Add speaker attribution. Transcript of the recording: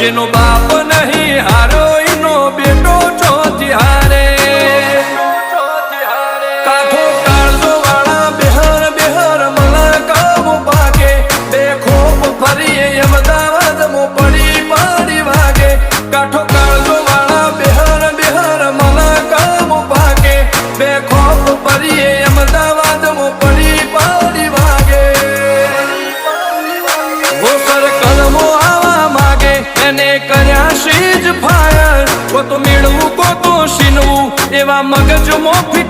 Speaker 1: જેનો બાપ નહીં હારો એનો બેટો ચોથી હારે કાઠો કાળજો વાળા બેહર બેહર મને કામ પાકે બે ખોપ ફરીએ અમદાવાદ મો પડી પડી વાગે કાઠો કાળજો વાળા બેહર બેહર મને કામ પાકે બે ખોપ ફરીએ અમદાવાદ મો પડી પડી વાગે ગોસર કલમો આવા માગે એને કર્યા શીજ ફાયર કો તો મેળવું કો તો શીનવું એવા મગજ મોફી